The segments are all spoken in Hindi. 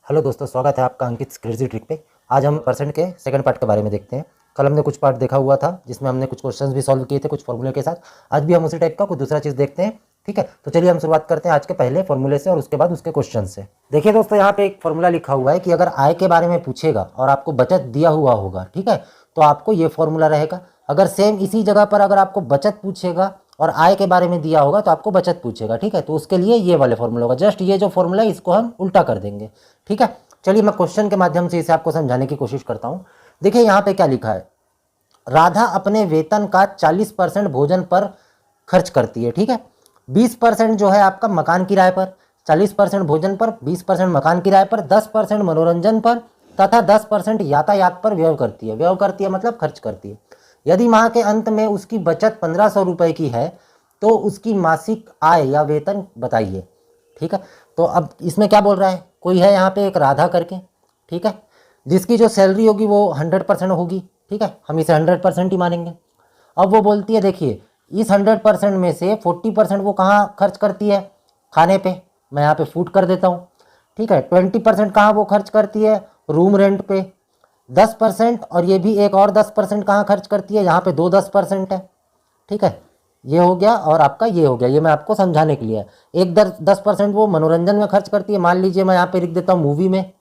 हेलो दोस्तों, स्वागत है आपका अंकित क्रेजी ट्रिक पे। आज हम परसेंट के सेकंड पार्ट के बारे में देखते हैं। कल हमने कुछ पार्ट देखा हुआ था जिसमें हमने कुछ क्वेश्चंस भी सॉल्व किए थे कुछ फॉर्मूले के साथ। आज भी हम उसी टाइप का कुछ दूसरा चीज़ देखते हैं। ठीक है, तो चलिए हम शुरुआत करते हैं आज के पहले फॉर्मूले से और उसके बाद उसके क्वेश्चन से। देखिए दोस्तों, यहाँ पे एक फॉर्मूला लिखा हुआ है कि अगर आय के बारे में पूछेगा और आपको बचत दिया हुआ होगा, ठीक है, तो आपको ये फॉर्मूला रहेगा। अगर सेम इसी जगह पर अगर आपको बचत पूछेगा और आय के बारे में दिया होगा तो आपको बचत पूछेगा। ठीक है, तो उसके लिए ये वाले फॉर्मूला होगा। जस्ट ये जो फॉर्मूला है इसको हम उल्टा कर देंगे। ठीक है, चलिए मैं क्वेश्चन के माध्यम से इसे आपको समझाने की कोशिश करता हूं। देखिए यहाँ पे क्या लिखा है, राधा अपने वेतन का 40% भोजन पर खर्च करती है। ठीक है, 20% जो है आपका मकान किराए पर, 40% भोजन पर, 20% मकान किराए पर, 10% मनोरंजन पर तथा 10% यातायात पर व्यय करती है। व्यय करती है मतलब खर्च करती है। यदि माह के अंत में उसकी बचत 1500 रुपये की है तो उसकी मासिक आय या वेतन बताइए। ठीक है, तो अब इसमें क्या बोल रहा है, कोई है यहाँ पे एक राधा करके, ठीक है, जिसकी जो सैलरी होगी वो 100% होगी। ठीक है, हम इसे 100% ही मानेंगे। अब वो बोलती है, देखिए इस 100% में से 40% वो कहाँ खर्च करती है, खाने पे, मैं यहाँ पे फूड कर देता हूँ। ठीक है, 20% कहाँ वो खर्च करती है, रूम रेंट पे। 10% और ये भी एक और 10% कहाँ खर्च करती है, यहाँ पे 10% है। ठीक है, ये हो गया और आपका ये हो गया। ये मैं आपको समझाने के लिए है। एक 10% वो मनोरंजन में खर्च करती है, मान लीजिए मैं यहाँ पे लिख देता हूँ मूवी में,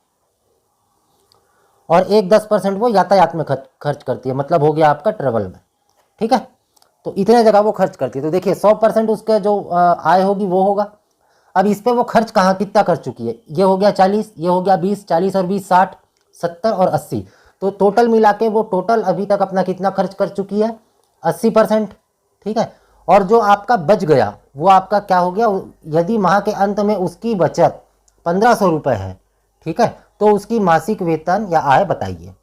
और एक 10% वो यातायात में खर्च करती है, मतलब हो गया आपका ट्रेवल में। ठीक है, तो इतने जगह वो खर्च करती है। तो देखिए 100% उसका जो आय होगी वो होगा। अब इस पर वो खर्च कहाँ कितना कर चुकी है, ये हो गया 40, ये हो गया 20, 40 और 20 60, 70 और 80। तो टोटल मिला के वो टोटल अभी तक अपना कितना खर्च कर चुकी है, 80%। ठीक है, और जो आपका बच गया वो आपका क्या हो गया, यदि माह के अंत में उसकी बचत 1500 रुपये है, ठीक है, तो उसकी मासिक वेतन या आय बताइए।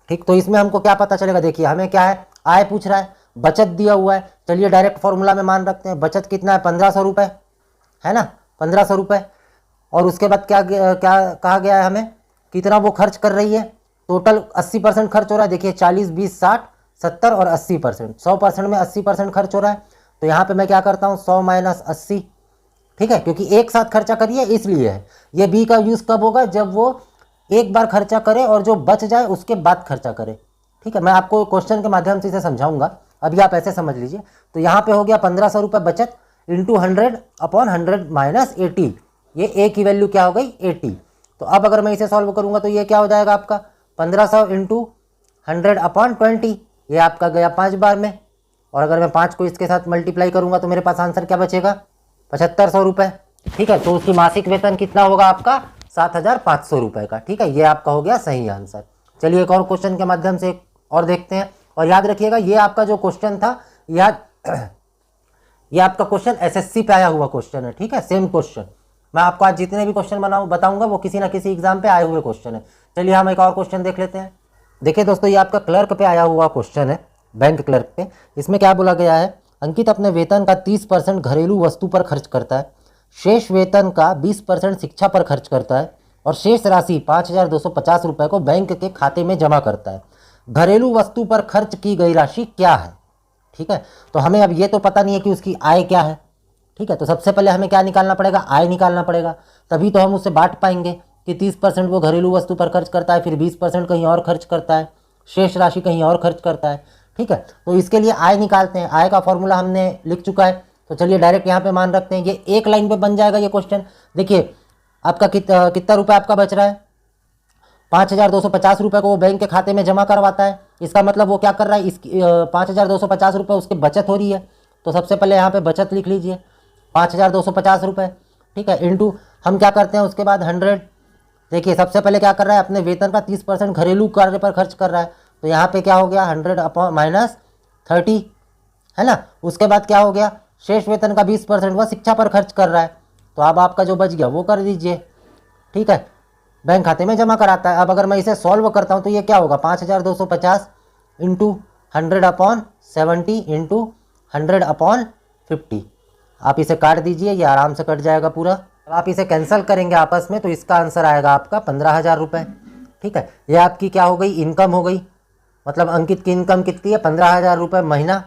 ठीक, तो इसमें हमको क्या पता चलेगा, देखिए हमें क्या है, आय पूछ रहा है, बचत दिया हुआ है। चलिए डायरेक्ट फॉर्मूला में मान रखते हैं, बचत कितना है, 1500 रुपये है ना, 1500 रुपये। और उसके बाद क्या क्या कहा गया है हमें, कितना वो खर्च कर रही है, टोटल 80% खर्च हो रहा है। देखिए 40, 20, 60, 70 और 80%, 100% में 80% खर्च हो रहा है। तो यहाँ पे मैं क्या करता हूँ, 100 माइनस 80। ठीक है, क्योंकि एक साथ खर्चा करिए इसलिए है। ये बी का यूज़ कब होगा, जब वो एक बार खर्चा करे और जो बच जाए उसके बाद खर्चा करे। ठीक है, मैं आपको क्वेश्चन के माध्यम से इसे समझाऊंगा, अभी आप ऐसे समझ लीजिए। तो यहाँ पे हो गया 1500 रुपये बचत इंटू 100/100 माइनस 80, ये ए की वैल्यू क्या हो गई, 80। तो अब अगर मैं इसे सॉल्व करूंगा तो ये क्या हो जाएगा आपका, 1500 इंटू 100/20, ये आपका गया 5 बार में। और अगर मैं 5 को इसके साथ मल्टीप्लाई करूंगा तो मेरे पास आंसर क्या बचेगा, 7500 रुपये। ठीक है, तो उसकी मासिक वेतन कितना होगा आपका, 7500 रुपये का। ठीक है, ये आपका हो गया सही आंसर। चलिए एक और क्वेश्चन के माध्यम से और देखते हैं। और याद रखिएगा ये आपका जो क्वेश्चन था, ये आपका क्वेश्चन एसएससी पे आया हुआ क्वेश्चन है। ठीक है, सेम क्वेश्चन मैं आपको आज जितने भी क्वेश्चन बताऊंगा वो किसी ना किसी एग्जाम पे आए हुए क्वेश्चन है। चलिए हम एक और क्वेश्चन देख लेते हैं। देखिए दोस्तों, ये आपका क्लर्क पे आया हुआ क्वेश्चन है, बैंक क्लर्क पे। इसमें क्या बोला गया है, अंकित अपने वेतन का 30% घरेलू वस्तु पर खर्च करता है, शेष वेतन का 20% शिक्षा पर खर्च करता है और शेष राशि 5250 रुपये को बैंक के खाते में जमा करता है। घरेलू वस्तु पर खर्च की गई राशि क्या है। ठीक है, तो हमें अब ये तो पता नहीं है कि उसकी आय क्या है। ठीक है, तो सबसे पहले हमें क्या निकालना पड़ेगा, आय निकालना पड़ेगा, तभी तो हम उससे बांट पाएंगे कि 30% वो घरेलू वस्तु पर खर्च करता है, फिर 20% कहीं और खर्च करता है, शेष राशि कहीं और खर्च करता है। ठीक है, तो इसके लिए आय निकालते हैं। आय का फॉर्मूला हमने लिख चुका है, तो चलिए डायरेक्ट यहाँ पे मान रखते हैं, ये एक लाइन पे बन जाएगा ये क्वेश्चन। देखिए आपका कितना रुपये आपका बच रहा है, 5250 रुपये को वो बैंक के खाते में जमा करवाता है। इसका मतलब वो क्या कर रहा है, इस 5250 रुपये उसकी बचत हो रही है। तो सबसे पहले यहाँ पे बचत लिख लीजिए, 5250 रुपये। ठीक है, इंटू हम क्या करते हैं उसके बाद 100। देखिए सबसे पहले क्या कर रहा है, अपने वेतन का 30% घरेलू कार्य पर खर्च कर रहा है, तो यहाँ पे क्या हो गया, 100 माइनस 30 है ना। उसके बाद क्या हो गया, शेष वेतन का 20% वह शिक्षा पर खर्च कर रहा है, तो अब आपका जो बच गया वो कर दीजिए। ठीक है, बैंक खाते में जमा कराता है। अब अगर मैं इसे सॉल्व करता हूँ तो ये क्या होगा, 5250 इंटू 100/70 इंटू 100/50। आप इसे काट दीजिए, ये आराम से कट जाएगा पूरा। अब आप इसे कैंसिल करेंगे आपस में तो इसका आंसर आएगा आपका 15,000 रुपये। ठीक है, ये आपकी क्या हो गई, इनकम हो गई। मतलब अंकित की इनकम कितनी है, 15,000 रुपये महीना।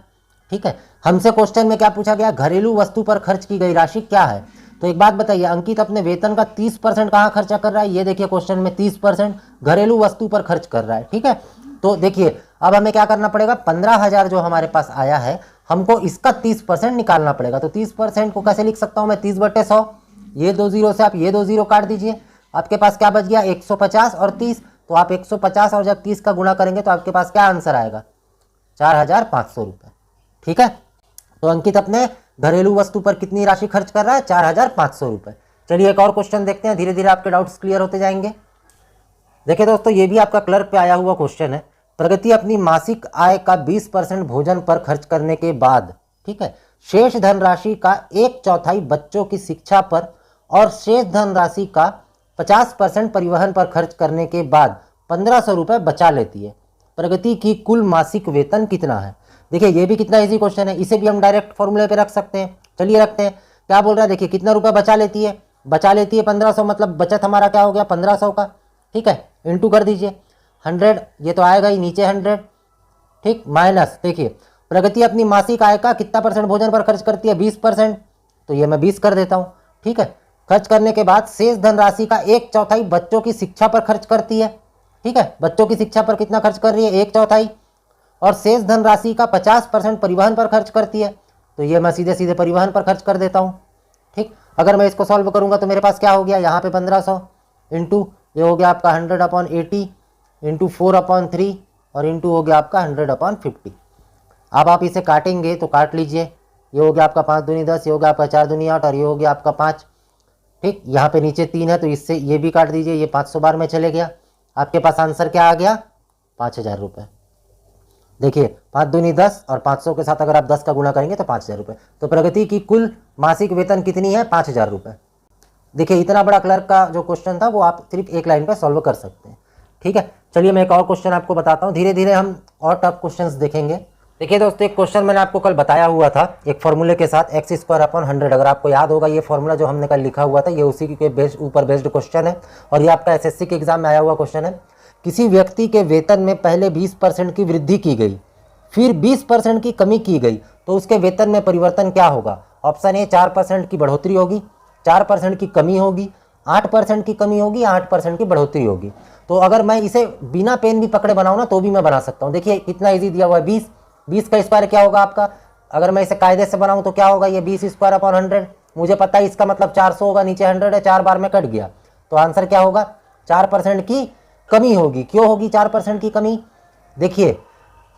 ठीक है, हमसे क्वेश्चन में क्या पूछा गया, घरेलू वस्तु पर खर्च की गई राशि क्या है। तो एक बात बताइए, अंकित अपने वेतन का 30% कहाँ खर्चा कर रहा है? ये देखिए क्वेश्चन में 30% घरेलू वस्तु पर खर्च कर रहा है। ठीक है, तो देखिए अब हमें क्या करना पड़ेगा, 15,000 जो हमारे पास आया है, हमको इसका 30% निकालना पड़ेगा। तो 30% को कैसे लिख सकता हूँ मैं, 30/100। ये 2 जीरो से आप ये 2 जीरो काट दीजिए, आपके पास क्या बच गया, 150 और 30। तो आप 150 और जब 30 का गुणा करेंगे तो आपके पास क्या आंसर आएगा, 4,500 रुपये। ठीक है, तो अंकित अपने घरेलू वस्तु पर कितनी राशि खर्च कर रहा है, 4,500 रुपये। चलिए एक और क्वेश्चन देखते हैं, धीरे धीरे आपके डाउट्स क्लियर होते जाएंगे। देखिए दोस्तों, ये भी आपका क्लर्क पे आया हुआ क्वेश्चन है। प्रगति अपनी मासिक आय का 20% भोजन पर खर्च करने के बाद, ठीक है, शेष धनराशि का 1/4 बच्चों की शिक्षा पर और शेष धनराशि का 50% परिवहन पर खर्च करने के बाद 1,500 रुपये बचा लेती है। प्रगति की कुल मासिक वेतन कितना है? देखिए ये भी कितना इजी क्वेश्चन है, इसे भी हम डायरेक्ट फॉर्मूले पे रख सकते हैं। चलिए रखते हैं। क्या बोल रहा है, देखिए कितना रुपया बचा लेती है, बचा लेती है 1,500, मतलब बचत हमारा क्या हो गया 1,500 का। ठीक है, इंटू कर दीजिए 100, ये तो आएगा ही नीचे 100। ठीक, माइनस, देखिए प्रगति अपनी मासिक आय का कितना परसेंट भोजन पर खर्च करती है, 20%, तो ये मैं 20 कर देता हूँ। ठीक है, खर्च करने के बाद शेष धनराशि का 1/4 बच्चों की शिक्षा पर खर्च करती है। ठीक है, बच्चों की शिक्षा पर कितना खर्च कर रही है, 1/4, और शेष धनराशि का 50% परिवहन पर खर्च करती है। तो ये मैं सीधे सीधे परिवहन पर खर्च कर देता हूँ। ठीक, अगर मैं इसको सॉल्व करूँगा तो मेरे पास क्या हो गया, यहाँ पे 1,500 इंटू ये हो गया आपका 100/80 इंटू 4/3 और इंटू हो गया आपका 100/50। अब आप इसे काटेंगे तो काट लीजिए, ये हो गया आपका 5 दूनी 10, ये हो गया आपका 4 दूनी 8 और ये हो गया आपका 5। ठीक, यहाँ पे नीचे 3 है तो इससे ये भी काट दीजिए, ये 500 बार में चले गया। आपके पास आंसर क्या आ गया, 5,000 रुपये। देखिए 5 दूनी 10 और 500 के साथ अगर आप 10 का गुणा करेंगे तो 5,000 रुपये। तो प्रगति की कुल मासिक वेतन कितनी है, 5,000 रुपये। देखिए इतना बड़ा क्लर्क का जो क्वेश्चन था वो आप सिर्फ एक लाइन पे सॉल्व कर सकते हैं। ठीक है, चलिए मैं एक और क्वेश्चन आपको बताता हूँ, धीरे धीरे हम और टफ क्वेश्चंस देखेंगे। देखिए दोस्तों, एक क्वेश्चन मैंने आपको कल बताया हुआ था एक फॉर्मूले के साथ, x²/100। अगर आपको याद होगा ये फॉर्मूला जो हमने कल लिखा हुआ था, ये उसी के ऊपर बेस्ड क्वेश्चन है और ये आपका SSC के एग्जाम में आया हुआ क्वेश्चन है। किसी व्यक्ति के वेतन में पहले 20% की वृद्धि की गई, फिर 20% की कमी की गई, तो उसके वेतन में परिवर्तन क्या होगा? ऑप्शन ए 4% की बढ़ोतरी होगी, 4% की कमी होगी, 8% की कमी होगी, 8% की बढ़ोतरी होगी। तो अगर मैं इसे बिना पेन भी पकड़े बनाऊँ ना तो भी मैं बना सकता हूँ। देखिए कितना इजी दिया हुआ है, 20 का स्क्वायर क्या होगा आपका, अगर मैं इसे कायदे से बनाऊँ तो क्या होगा, ये 20² मुझे पता है इसका मतलब 400 होगा, नीचे 100 है, 4 बार में कट गया, तो आंसर क्या होगा, 4% की कमी होगी। क्यों होगी 4% की कमी? देखिए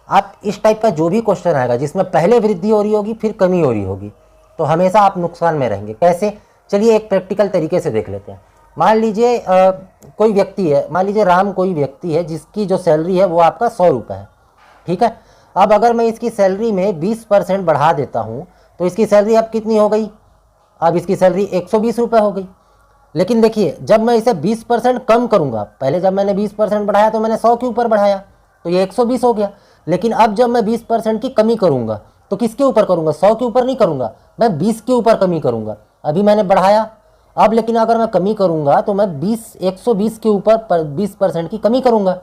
आप इस टाइप का जो भी क्वेश्चन आएगा जिसमें पहले वृद्धि हो रही होगी फिर कमी हो रही होगी, तो हमेशा आप नुकसान में रहेंगे। कैसे? चलिए एक प्रैक्टिकल तरीके से देख लेते हैं। मान लीजिए कोई व्यक्ति है, मान लीजिए राम कोई व्यक्ति है जिसकी जो सैलरी है वो आपका 100 रुपये है। ठीक है, अब अगर मैं इसकी सैलरी में 20% बढ़ा देता हूँ तो इसकी सैलरी अब कितनी हो गई, अब इसकी सैलरी 120 रुपये हो गई। लेकिन देखिए जब मैं इसे 20% कम करूँगा, पहले जब मैंने 20% बढ़ाया तो मैंने 100 के ऊपर बढ़ाया तो ये 120 हो गया। लेकिन अब जब मैं 20% की कमी करूँगा तो किसके ऊपर करूँगा, 100 के ऊपर नहीं करूँगा, मैं 20 के ऊपर कमी करूँगा। अभी मैंने बढ़ाया, अब लेकिन अगर मैं कमी करूँगा तो मैं 120 के ऊपर 20% की कमी करूँगा।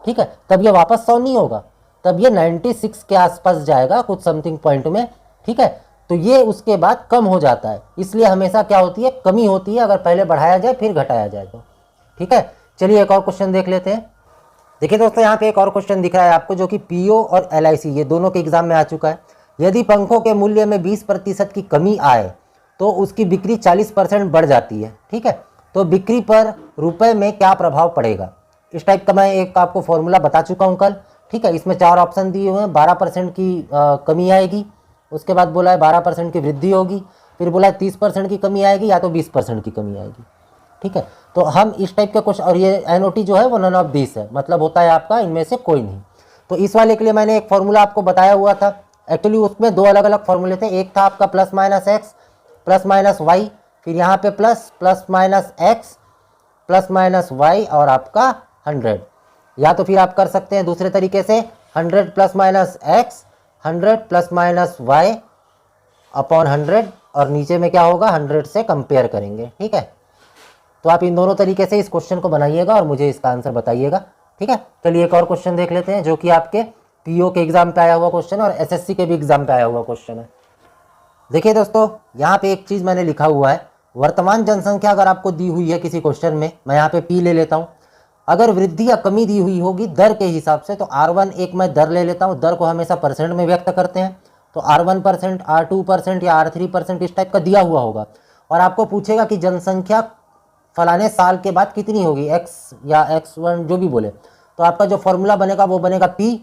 ठीक है, तब ये वापस 100 नहीं होगा, तब ये 96 के आसपास जाएगा कुछ समथिंग पॉइंट में। ठीक है, तो ये उसके बाद कम हो जाता है, इसलिए हमेशा क्या होती है, कमी होती है अगर पहले बढ़ाया जाए फिर घटाया जाए तो। ठीक है, चलिए एक और क्वेश्चन देख लेते हैं। देखिए दोस्तों, यहाँ पे एक और क्वेश्चन दिख रहा है आपको जो कि पीओ और LIC ये दोनों के एग्जाम में आ चुका है। यदि पंखों के मूल्य में 20% की कमी आए तो उसकी बिक्री 40% बढ़ जाती है। ठीक है, तो बिक्री पर रुपए में क्या प्रभाव पड़ेगा? इस टाइप का मैं एक आपको फॉर्मूला बता चुका हूँ कल। ठीक है, इसमें 4 ऑप्शन दिए हुए हैं। 12% की कमी आएगी, उसके बाद बोला है 12% की वृद्धि होगी, फिर बोला है 30% की कमी आएगी या तो 20% की कमी आएगी। ठीक है, तो हम इस टाइप का क्वेश्चन, और ये NOT जो है वो नन ऑफ दिस है, मतलब होता है आपका इनमें से कोई नहीं। तो इस वाले के लिए मैंने एक फॉर्मूला आपको बताया हुआ था। एक्चुअली उसमें 2 अलग अलग फॉर्मूले थे, एक था आपका +-x +-y, फिर यहाँ पे ++-x +-y और आपका 100, या तो फिर आप कर सकते हैं दूसरे तरीके से 100 +-x 100 +-y अपॉन 100, और नीचे में क्या होगा 100 से कंपेयर करेंगे। ठीक है, तो आप इन दोनों तरीके से इस क्वेश्चन को बनाइएगा और मुझे इसका आंसर बताइएगा। ठीक है, चलिए एक और क्वेश्चन देख लेते हैं जो कि आपके पीओ के एग्जाम पे आया हुआ क्वेश्चन है और SSC के भी एग्जाम पे आया हुआ क्वेश्चन है। देखिए दोस्तों, यहाँ पे एक चीज़ मैंने लिखा हुआ है, वर्तमान जनसंख्या अगर आपको दी हुई है किसी क्वेश्चन में, मैं यहाँ पे पी ले लेता हूँ, अगर वृद्धि या कमी दी हुई होगी दर के हिसाब से, तो R1 एक मैं दर ले लेता हूँ, दर को हमेशा परसेंट में व्यक्त करते हैं, तो R1%, R2% या R3% इस टाइप का दिया हुआ होगा, और आपको पूछेगा कि जनसंख्या फलाने साल के बाद कितनी होगी, x या x1 जो भी बोले, तो आपका जो फॉर्मूला बनेगा वो बनेगा P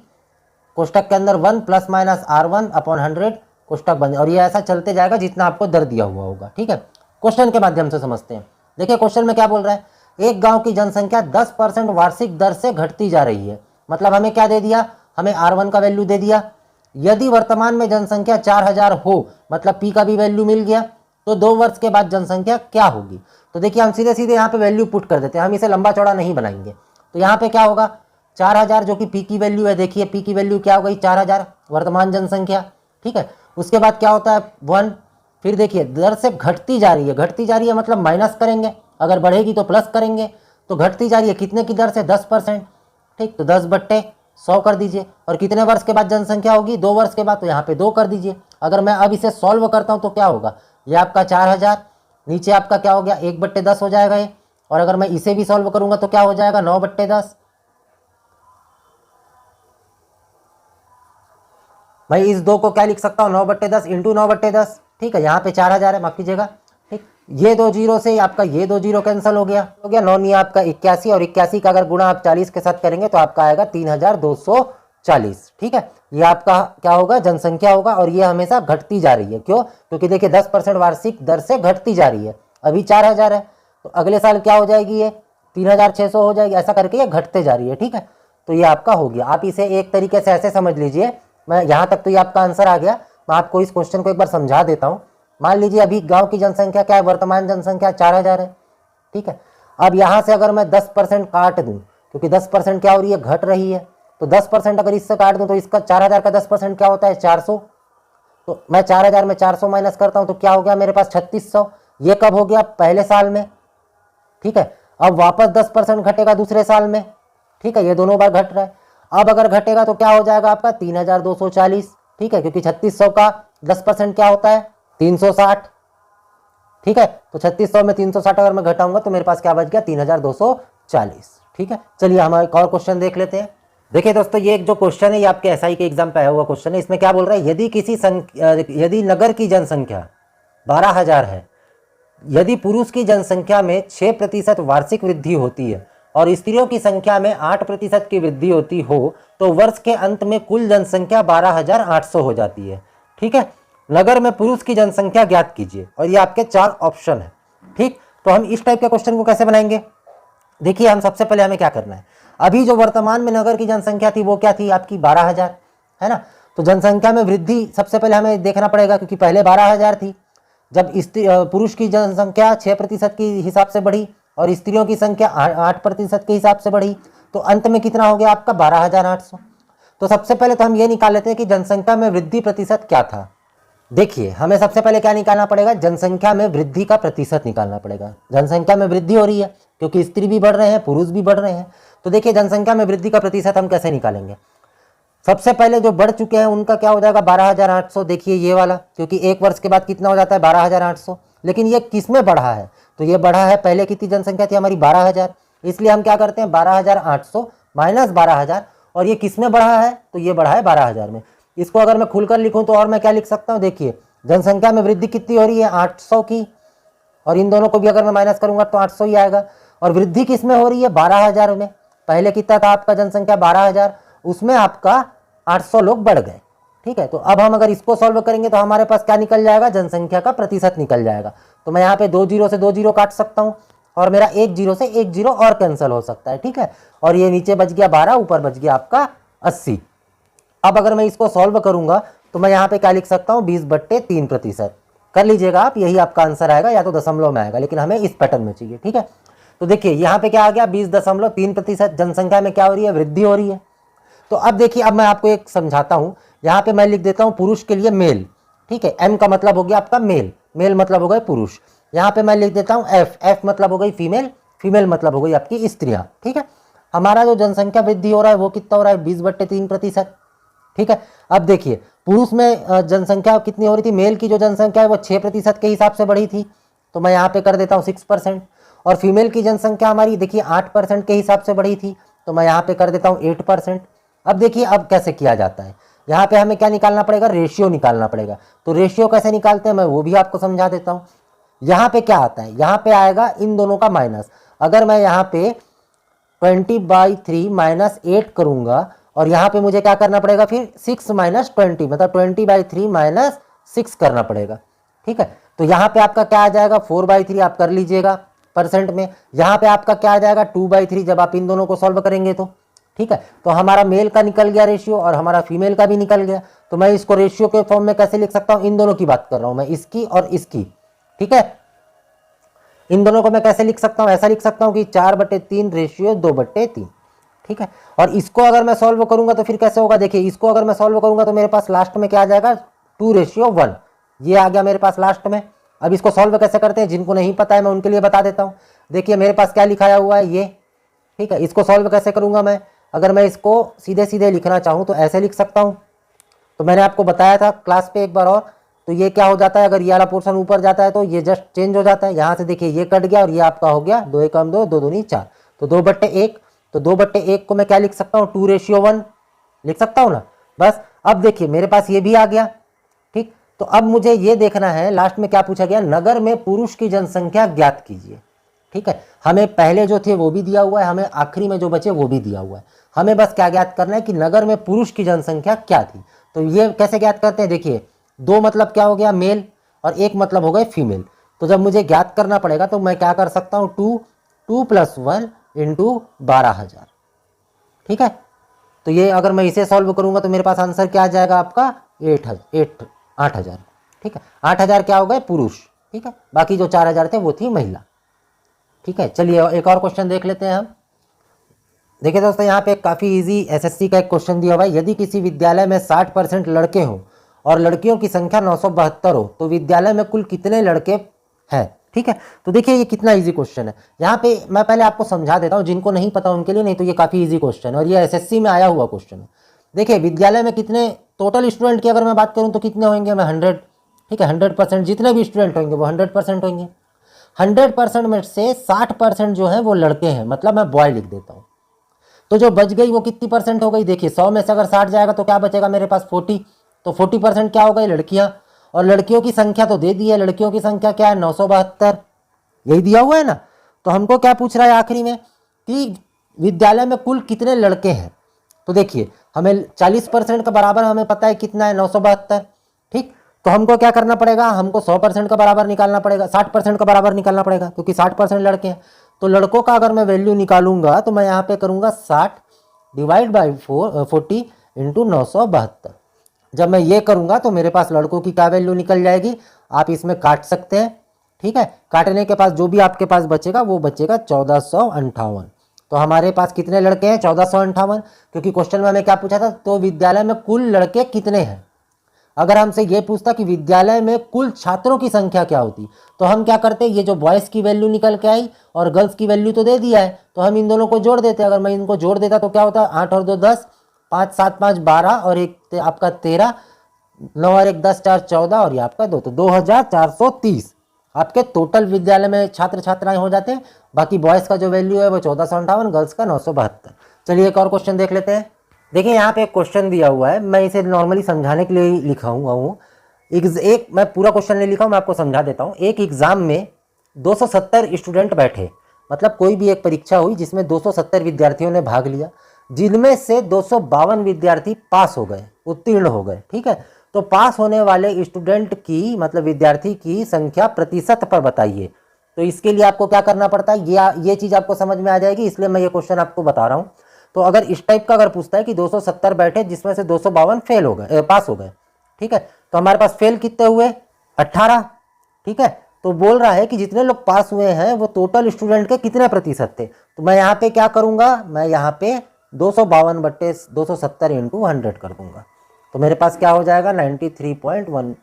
कोष्टक के अंदर 1 ± R1/100 कोष्टक बन, और ये ऐसा चलते जाएगा जितना आपको दर दिया हुआ होगा। ठीक है, क्वेश्चन के माध्यम से समझते हैं। देखिए क्वेश्चन में क्या बोल रहा है, एक गांव की जनसंख्या 10% वार्षिक दर से घटती जा रही है। मतलब हमें क्या दे दिया, हमें R1 का वैल्यू दे दिया। यदि वर्तमान में जनसंख्या 4000 हो, मतलब P का भी वैल्यू मिल गया, तो 2 वर्ष के बाद जनसंख्या क्या होगी। तो देखिए हम सीधे सीधे यहाँ पे वैल्यू पुट कर देते हैं, हम इसे लंबा चौड़ा नहीं बनाएंगे। तो यहाँ पे क्या होगा, 4000 जो कि P की वैल्यू है, देखिए P की वैल्यू क्या हो गई 4000 वर्तमान जनसंख्या। ठीक है, उसके बाद क्या होता है 1, फिर देखिए दर से घटती जा रही है, घटती जा रही है मतलब माइनस करेंगे, अगर बढ़ेगी तो प्लस करेंगे, तो घटती जा रही है कितने की दर से 10%। ठीक, तो 10/100 कर दीजिए, और कितने वर्ष के बाद जनसंख्या होगी 2 वर्ष के बाद, तो यहाँ पे 2 कर दीजिए। अगर मैं अब इसे सॉल्व करता हूँ तो क्या होगा, ये आपका 4000, नीचे आपका क्या हो गया 1/10 हो जाएगा ये, और अगर मैं इसे भी सॉल्व करूंगा तो क्या हो जाएगा 9/10। भाई इस 2 को क्या लिख सकता हूँ 9/10 इंटू 9/10। ठीक है, यहाँ पे 4000 है, माफ कीजिएगा। ठीक, ये 2 जीरो से आपका ये 2 जीरो कैंसिल हो गया 9 नहीं आपका 81, और 81 का अगर गुणा आप 40 के साथ करेंगे तो आपका आएगा 3240। ठीक है, ये आपका क्या होगा जनसंख्या होगा, और ये हमेशा घटती जा रही है। क्यों, क्योंकि देखिए 10% वार्षिक दर से घटती जा रही है। अभी 4000 है, तो अगले साल क्या हो जाएगी ये 3600 हो जाएगी, ऐसा करके ये घटते जा रही है। ठीक है, तो ये आपका हो गया। आप इसे एक तरीके से ऐसे समझ लीजिए, मैं यहाँ तक तो ये आपका आंसर आ गया। मैं आपको इस क्वेश्चन को एक बार समझा देता हूँ। मान लीजिए अभी गांव की जनसंख्या क्या है, वर्तमान जनसंख्या 4000 है। ठीक है, अब यहाँ से अगर मैं 10% काट दूँ, क्योंकि 10% क्या हो रही है घट रही है, तो 10% अगर इससे काट दूँ तो इसका 4000 का 10% क्या होता है 400। तो मैं 4000 में 400 माइनस करता हूँ तो क्या हो गया मेरे पास 3600। ये कब हो गया, पहले साल में। ठीक है, अब वापस 10% घटेगा दूसरे साल में। ठीक है, ये दोनों बार घट रहा है। अब अगर घटेगा तो क्या हो जाएगा आपका 3240। ठीक है, क्योंकि 3600 का 10% क्या होता है 360। ठीक है, तो 3600 में 360 अगर मैं घटाऊंगा तो मेरे पास क्या बच गया 3240। ठीक है, चलिए हम एक और क्वेश्चन देख लेते हैं। देखिए दोस्तों, ये एक जो क्वेश्चन है ये आपके एसआई के एग्जाम पे आया हुआ क्वेश्चन है। इसमें क्या बोल रहा है, यदि नगर की जनसंख्या 12000 है, यदि पुरुष की जनसंख्या में 6% वार्षिक वृद्धि होती है और स्त्रियों की संख्या में 8% की वृद्धि होती हो, तो वर्ष के अंत में कुल जनसंख्या 12800 हो जाती है। ठीक है, नगर में पुरुष की जनसंख्या ज्ञात कीजिए, और ये आपके 4 ऑप्शन है। ठीक, तो हम इस टाइप के क्वेश्चन को कैसे बनाएंगे, देखिए हम सबसे पहले हमें क्या करना है, अभी जो वर्तमान में नगर की जनसंख्या थी वो क्या थी आपकी 12000 है ना। तो जनसंख्या में वृद्धि सबसे पहले हमें देखना पड़ेगा, क्योंकि पहले 12000 थी। जब पुरुष की जनसंख्या 6% के हिसाब से बढ़ी और स्त्रियों की संख्या 8% के हिसाब से बढ़ी, तो अंत में कितना हो गया आपका 12800। तो सबसे पहले तो हम ये निकाल लेते हैं कि जनसंख्या में वृद्धि प्रतिशत क्या था। देखिए हमें सबसे पहले क्या निकालना पड़ेगा, जनसंख्या में वृद्धि का प्रतिशत निकालना पड़ेगा। जनसंख्या में वृद्धि हो रही है क्योंकि स्त्री भी बढ़ रहे हैं, पुरुष भी बढ़ रहे हैं। तो देखिए जनसंख्या में वृद्धि का प्रतिशत हम कैसे निकालेंगे, सबसे पहले जो बढ़ चुके हैं उनका क्या हो जाएगा 12800। देखिए ये वाला, क्योंकि एक वर्ष के बाद कितना हो जाता है 12800, लेकिन ये किस में बढ़ा है, तो ये बढ़ा है, पहले कितनी जनसंख्या थी हमारी 12000, इसलिए हम क्या करते हैं 12800 माइनस 12000, और ये किस में बढ़ा है, तो ये बढ़ा है 12000 में। इसको अगर मैं खुलकर लिखूं तो और मैं क्या लिख सकता हूं, देखिए जनसंख्या में वृद्धि कितनी हो रही है 800 की, और इन दोनों को भी अगर मैं माइनस करूंगा तो 800 ही आएगा। और वृद्धि किस में हो रही है 12000 में, पहले कितना था आपका जनसंख्या 12000, उसमें आपका 800 लोग बढ़ गए। ठीक है, तो अब हम अगर इसको सॉल्व करेंगे तो हमारे पास क्या निकल जाएगा, जनसंख्या का प्रतिशत निकल जाएगा। तो मैं यहाँ पे 2 जीरो से 2 जीरो काट सकता हूँ, और मेरा 1 जीरो से 1 जीरो और कैंसिल हो सकता है। ठीक है, और ये नीचे बच गया 12, ऊपर बच गया आपका 80। अब अगर मैं इसको सॉल्व करूंगा तो मैं यहाँ पे क्या लिख सकता हूँ 20/3%। कर लीजिएगा आप, यही आपका आंसर आएगा, या तो दशमलव में आएगा, लेकिन हमें इस पैटर्न में चाहिए। ठीक है, तो देखिए यहाँ पे क्या आ गया 20.3%, जनसंख्या में क्या हो रही है वृद्धि हो रही है। तो अब देखिए, अब मैं आपको एक समझाता हूँ, यहाँ पे मैं लिख देता हूँ पुरुष के लिए मेल। ठीक है, एम का मतलब हो गया आपका मेल, मेल मतलब हो गए पुरुष। यहाँ पे मैं लिख देता हूँ एफ, एफ मतलब हो गई फीमेल, फीमेल मतलब हो गई आपकी स्त्रियाँ। ठीक है, हमारा जो जनसंख्या वृद्धि हो रहा है वो कितना हो रहा है 20/3%। ठीक है, अब देखिए पुरुष में जनसंख्या कितनी हो रही थी, मेल की जो जनसंख्या है वो 6% के हिसाब से बढ़ी थी, तो मैं यहाँ पे कर देता हूँ 6%। और फीमेल की जनसंख्या हमारी देखिए 8% के हिसाब से बढ़ी थी, तो मैं यहाँ पे कर देता हूँ 8%। अब देखिए अब कैसे किया जाता है, यहाँ पे हमें क्या निकालना पड़ेगा, रेशियो निकालना पड़ेगा। तो रेशियो कैसे निकालते हैं मैं वो भी आपको समझा देता हूँ। यहाँ पे क्या आता है, यहाँ पे आएगा इन दोनों का माइनस। अगर मैं यहाँ पे 20/3 माइनस 8 करूँगा और यहाँ पे मुझे क्या करना पड़ेगा फिर 6 माइनस 20, मतलब 20/3 माइनस 6 करना पड़ेगा। ठीक है, तो यहाँ पे आपका क्या आ जाएगा 4/3, आप कर लीजिएगा परसेंट में। यहाँ पे आपका क्या आ जाएगा 2/3 जब आप इन दोनों को सॉल्व करेंगे तो। ठीक है, तो हमारा मेल का निकल गया रेशियो और हमारा फीमेल का भी निकल गया। तो मैं इसको रेशियो के फॉर्म में कैसे लिख सकता हूँ, इन दोनों की बात कर रहा हूँ मैं, इसकी और इसकी। ठीक है, इन दोनों को मैं कैसे लिख सकता हूँ, ऐसा लिख सकता हूँ कि 4/3 रेशियो 2/3। ठीक है, और इसको अगर मैं सॉल्व करूंगा तो फिर कैसे होगा, देखिए इसको अगर मैं सॉल्व करूंगा तो मेरे पास लास्ट में क्या आ जाएगा 2/1, ये आ गया मेरे पास लास्ट में। अब इसको सॉल्व कैसे करते हैं, जिनको नहीं पता है मैं उनके लिए बता देता हूँ। देखिए मेरे पास क्या लिखाया हुआ है ये। ठीक है, इसको सॉल्व कैसे करूंगा मैं, अगर मैं इसको सीधे सीधे लिखना चाहूँ तो ऐसे लिख सकता हूँ। तो मैंने आपको बताया था क्लास पे एक बार और, तो ये क्या हो जाता है, अगर ये वाला पोर्शन ऊपर जाता है तो ये जस्ट चेंज हो जाता है। यहाँ से देखिए ये कट गया और ये आपका हो गया 2 × 2 2 दूनी 4, तो 2/1। तो 2/1 को मैं क्या लिख सकता हूँ 2/1 लिख सकता हूँ ना। बस अब देखिए मेरे पास ये भी आ गया। ठीक, तो अब मुझे ये देखना है लास्ट में क्या पूछा गया, नगर में पुरुष की जनसंख्या ज्ञात कीजिए। ठीक है, हमें पहले जो थे वो भी दिया हुआ है, हमें आखिरी में जो बचे वो भी दिया हुआ है। हमें बस क्या ज्ञात करना है कि नगर में पुरुष की जनसंख्या क्या थी। तो ये कैसे ज्ञात करते हैं, देखिए 2 मतलब क्या हो गया मेल और 1 मतलब हो गए फीमेल। तो जब मुझे ज्ञात करना पड़ेगा तो मैं क्या कर सकता हूँ 2 + 1 × 12,000। ठीक है, तो ये अगर मैं इसे सॉल्व करूंगा तो मेरे पास आंसर क्या आ जाएगा आपका 8,000। ठीक है, 8,000 क्या हो गए पुरुष। ठीक है, बाकी जो 4,000 थे वो थी महिला। ठीक है, चलिए एक और क्वेश्चन देख लेते हैं हम। देखिए दोस्तों यहाँ पे काफ़ी इजी एसएससी का एक क्वेश्चन दिया हुआ है, यदि किसी विद्यालय में 60% लड़के हों और लड़कियों की संख्या 972 हो तो विद्यालय में कुल कितने लड़के हैं। ठीक है, तो देखिए ये कितना इजी क्वेश्चन है। यहाँ पे मैं पहले आपको समझा देता हूँ, जिनको नहीं पता उनके लिए, नहीं तो ये काफ़ी इजी क्वेश्चन है और ये एसएससी में आया हुआ क्वेश्चन है। देखिए विद्यालय में कितने टोटल स्टूडेंट की अगर मैं बात करूँ तो कितने होंगे, मैं 100। ठीक है, 100% जितने भी स्टूडेंट होंगे वो 100% होंगे। 100% में से 60% जो है वो लड़के हैं, मतलब मैं बॉय लिख देता हूँ। तो जो बच गई वो कितनी परसेंट हो गई, देखिए 100 में से अगर 60 जाएगा तो क्या बचेगा मेरे पास 40, तो 40% क्या हो गई लड़कियां। और लड़कियों की संख्या तो दे दी है, लड़कियों की संख्या क्या है 972, यही दिया हुआ है ना। तो हमको क्या पूछ रहा है आखिरी में कि विद्यालय में कुल कितने लड़के हैं। तो देखिए हमें 40% का बराबर हमें पता है कितना है 972। ठीक, तो हमको क्या करना पड़ेगा, हमको 100% का बराबर निकालना पड़ेगा, 60% का बराबर निकालना पड़ेगा, क्योंकि 60% लड़के हैं। तो लड़कों का अगर मैं वैल्यू निकालूंगा तो मैं यहाँ पे करूँगा 60 / 40 × 972। जब मैं ये करूँगा तो मेरे पास लड़कों की क्या वैल्यू निकल जाएगी, आप इसमें काट सकते हैं। ठीक है, काटने के पास जो भी आपके पास बचेगा वो बचेगा 1458। तो हमारे पास कितने लड़के हैं 1458, क्योंकि क्वेश्चन में हमें क्या पूछा था, तो विद्यालय में कुल लड़के कितने हैं। अगर हमसे ये पूछता कि विद्यालय में कुल छात्रों की संख्या क्या होती, तो हम क्या करते, ये जो बॉयज़ की वैल्यू निकल के आई और गर्ल्स की वैल्यू तो दे दिया है, तो हम इन दोनों को जोड़ देते। अगर मैं इनको जोड़ देता तो क्या होता, 8 और 2 10, 5 7 5 12 और 1 आपका 13, 9 और 1 10 4 14 और ये आपका 2, तो 2430 आपके टोटल विद्यालय में छात्र छात्राएं हो जाते हैं। बाकी बॉयज़ का जो वैल्यू है वो 1458, गर्ल्स का 972। चलिए एक और क्वेश्चन देख लेते हैं। देखिए यहाँ पे एक क्वेश्चन दिया हुआ है, मैं इसे नॉर्मली समझाने के लिए ही लिखा हूँ। एक मैं पूरा क्वेश्चन नहीं लिखा हूँ, मैं आपको समझा देता हूँ। एक एग्ज़ाम में 270 स्टूडेंट बैठे, मतलब कोई भी एक परीक्षा हुई जिसमें 270 विद्यार्थियों ने भाग लिया, जिनमें से 252 विद्यार्थी पास हो गए, उत्तीर्ण हो गए। ठीक है, तो पास होने वाले स्टूडेंट की मतलब विद्यार्थी की संख्या प्रतिशत पर बताइए। तो इसके लिए आपको क्या करना पड़ता है, ये चीज़ आपको समझ में आ जाएगी, इसलिए मैं ये क्वेश्चन आपको बता रहा हूँ। तो अगर इस टाइप का अगर पूछता है कि 270 बैठे जिसमें से 252 फेल हो गए, पास हो गए। ठीक है, तो हमारे पास फेल कितने हुए 18। ठीक है, तो बोल रहा है कि जितने लोग पास हुए हैं वो टोटल स्टूडेंट के कितने प्रतिशत थे। तो मैं यहाँ पे क्या करूँगा, मैं यहाँ पे 252/270 × 100 कर दूंगा, तो मेरे पास क्या हो जाएगा 93.1।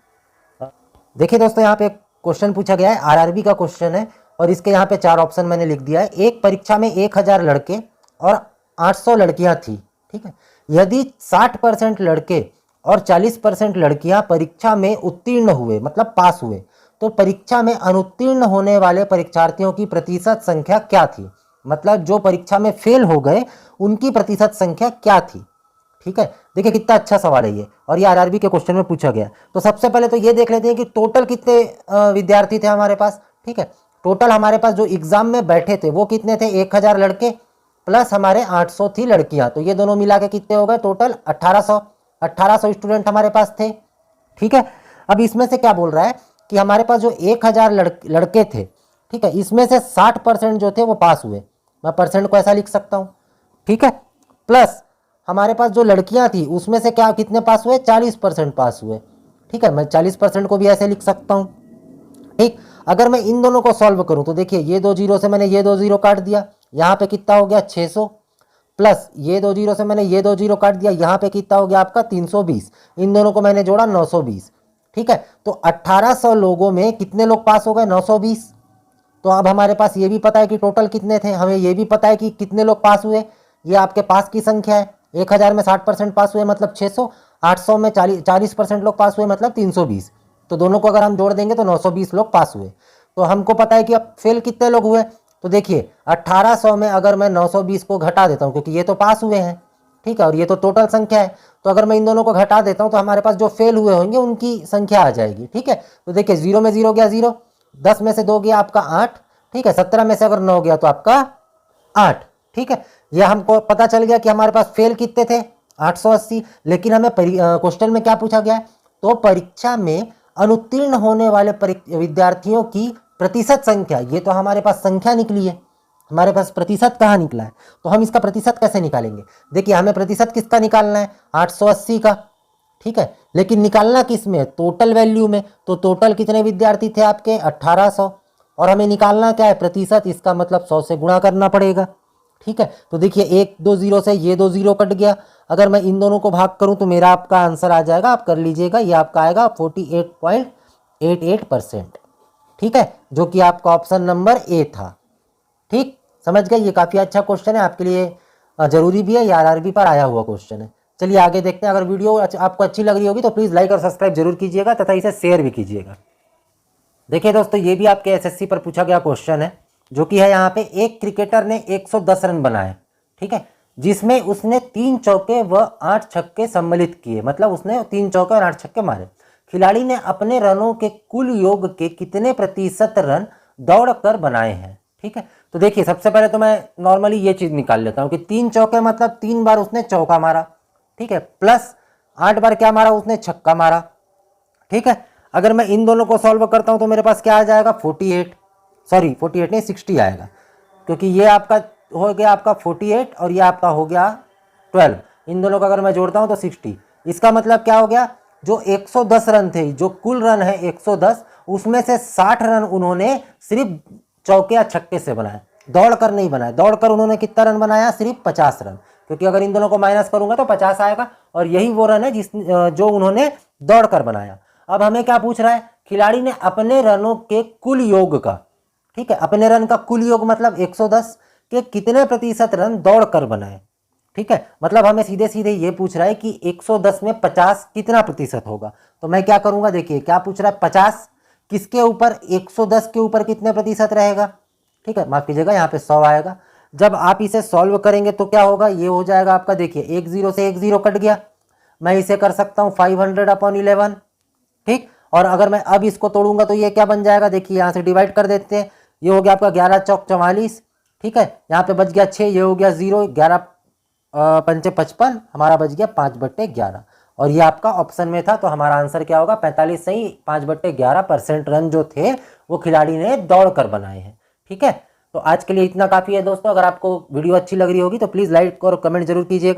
देखिए दोस्तों यहाँ पे क्वेश्चन पूछा गया है, आरआरबी का क्वेश्चन है और इसके यहाँ पे 4 ऑप्शन मैंने लिख दिया है। एक परीक्षा में 1000 लड़के और 800 लड़कियां थी। ठीक है, यदि 60% लड़के और 40% लड़कियां परीक्षा में उत्तीर्ण हुए मतलब पास हुए, तो परीक्षा में अनुत्तीर्ण होने वाले परीक्षार्थियों की प्रतिशत संख्या क्या थी, मतलब जो परीक्षा में फेल हो गए उनकी प्रतिशत संख्या क्या थी। ठीक है, देखिए कितना अच्छा सवाल है ये, और ये आरआरबी के क्वेश्चन में पूछा गया। तो सबसे पहले तो ये देख लेते हैं कि टोटल कितने विद्यार्थी थे हमारे पास। ठीक है, टोटल हमारे पास जो एग्जाम में बैठे थे वो कितने थे, 1000 लड़के प्लस हमारे 800 थी लड़कियां, तो ये दोनों मिला के कितने हो गए, टोटल 1800 स्टूडेंट हमारे पास थे। ठीक है, अब इसमें से क्या बोल रहा है कि हमारे पास जो 1000 लड़के थे, ठीक है, इसमें से 60% जो थे वो पास हुए, मैं परसेंट को ऐसा लिख सकता हूँ। ठीक है, प्लस हमारे पास जो लड़कियां थी उसमें से क्या कितने पास हुए, 40% पास हुए। ठीक है, मैं 40% को भी ऐसे लिख सकता हूँ। ठीक, अगर मैं इन दोनों को सॉल्व करूं तो देखिए ये 2 जीरो से मैंने ये 2 जीरो काट दिया, यहाँ पे कितना हो गया 600, प्लस ये 2 जीरो से मैंने ये 2 जीरो काट दिया, यहाँ पे कितना हो गया आपका 320, इन दोनों को मैंने जोड़ा 920। ठीक है, तो 1800 लोगों में कितने लोग पास हो गए, 920। तो अब हमारे पास ये भी पता है कि टोटल कितने थे, हमें ये भी पता है कि कितने लोग पास हुए, ये आपके पास की संख्या है। 1000 में 60% पास हुए मतलब 600, 800 में 40% लोग पास हुए मतलब 320, तो दोनों को अगर हम जोड़ देंगे तो 920 लोग पास हुए। तो हमको पता है कि अब फेल कितने लोग हुए, तो देखिए 1800 में अगर मैं 920 को घटा देता हूँ, क्योंकि ये तो पास हुए हैं, ठीक है, और ये तो टोटल संख्या है, तो अगर मैं इन दोनों को घटा देता हूँ तो हमारे पास जो फेल हुए होंगे उनकी संख्या आ जाएगी। ठीक है, तो देखिए 0 में 0 गया 0, 10 में से 2 गया आपका 8, ठीक है, 17 में से अगर 9 गया तो आपका 8। ठीक है, यह हमको पता चल गया कि हमारे पास फेल कितने थे, 880। लेकिन हमें क्वेश्चन में क्या पूछा गया है, तो परीक्षा में अनुत्तीर्ण होने वाले विद्यार्थियों की प्रतिशत संख्या, ये तो हमारे पास संख्या निकली है, हमारे पास प्रतिशत कहाँ निकला है, तो हम इसका प्रतिशत कैसे निकालेंगे। देखिए हमें प्रतिशत किसका निकालना है, 880 का। ठीक है, लेकिन निकालना किस में, टोटल वैल्यू में, तो टोटल कितने विद्यार्थी थे आपके 1800, और हमें निकालना क्या है प्रतिशत, इसका मतलब 100 से गुणा करना पड़ेगा। ठीक है, तो देखिए 1 2 जीरो से ये 2 जीरो कट गया, अगर मैं इन दोनों को भाग करूं तो मेरा आपका आंसर आ जाएगा, आप कर लीजिएगा, ये आपका आएगा 48.88%। ठीक है, जो कि आपका ऑप्शन नंबर ए था। ठीक, समझ गए, ये काफ़ी अच्छा क्वेश्चन है आपके लिए, जरूरी भी है, ये आरआरबी पर आया हुआ क्वेश्चन है। चलिए आगे देखते हैं, अगर वीडियो आपको अच्छी लग रही होगी तो प्लीज़ लाइक और सब्सक्राइब जरूर कीजिएगा तथा इसे शेयर भी कीजिएगा। देखिए दोस्तों, ये भी आपके एसएससी पर पूछा गया क्वेश्चन है, जो कि है यहाँ पे, एक क्रिकेटर ने 110 रन बनाए, ठीक है, जिसमें उसने 3 चौके व 8 छक्के सम्मिलित किए, मतलब उसने 3 चौके और 8 छक्के मारे। खिलाड़ी ने अपने रनों के कुल योग के कितने प्रतिशत रन दौड़ कर बनाए हैं। ठीक है, तो देखिए सबसे पहले तो मैं नॉर्मली ये चीज़ निकाल लेता हूँ कि 3 चौके मतलब 3 बार उसने चौका मारा, ठीक है, प्लस 8 बार क्या मारा उसने, छक्का मारा। ठीक है, अगर मैं इन दोनों को सॉल्व करता हूं तो मेरे पास क्या आ जाएगा 48 नहीं 60 आएगा, क्योंकि ये आपका हो गया आपका 48 और ये आपका हो गया 12, इन दोनों का अगर मैं जोड़ता हूं तो 60। इसका मतलब क्या हो गया, जो 110 रन थे, जो कुल रन है 110, उसमें से 60 रन उन्होंने सिर्फ चौके या छक्के से बनाए, दौड़ कर नहीं बनाए। दौड़ कर उन्होंने कितना रन बनाया, सिर्फ 50 रन, क्योंकि अगर इन दोनों को माइनस करूंगा तो 50 आएगा, और यही वो रन है जो उन्होंने दौड़ कर बनाया। अब हमें क्या पूछ रहा है, खिलाड़ी ने अपने रनों के कुल योग का, ठीक है, अपने रन का कुल योग मतलब 110 के कितने प्रतिशत रन दौड़ कर बनाए। ठीक है, मतलब हमें सीधे सीधे ये पूछ रहा है कि 110 में 50 कितना प्रतिशत होगा। तो मैं क्या करूंगा, देखिए क्या पूछ रहा है, 50 किसके ऊपर, 110 के ऊपर कितने प्रतिशत रहेगा। ठीक है, माफ कीजिएगा, यहाँ पे 100 आएगा। जब आप इसे सॉल्व करेंगे तो क्या होगा, ये हो जाएगा आपका, देखिए 1 0 से 1 0 कट गया, मैं इसे कर सकता हूँ 500/11। ठीक, और अगर मैं अब इसको तोड़ूंगा तो ये क्या बन जाएगा, देखिए यहाँ से डिवाइड कर देते हैं, ये हो गया आपका 11 चौक 44। ठीक है, यहाँ पे बच गया 6, ये हो गया 0, 11 पंचे 55, हमारा बच गया 5/11, और ये आपका ऑप्शन में था, तो हमारा आंसर क्या होगा 45 सही, 5/11% रन जो थे वो खिलाड़ी ने दौड़ कर बनाए हैं। ठीक है, तो आज के लिए इतना काफ़ी है दोस्तों। अगर आपको वीडियो अच्छी लग रही होगी तो प्लीज़ लाइक और कमेंट जरूर कीजिएगा।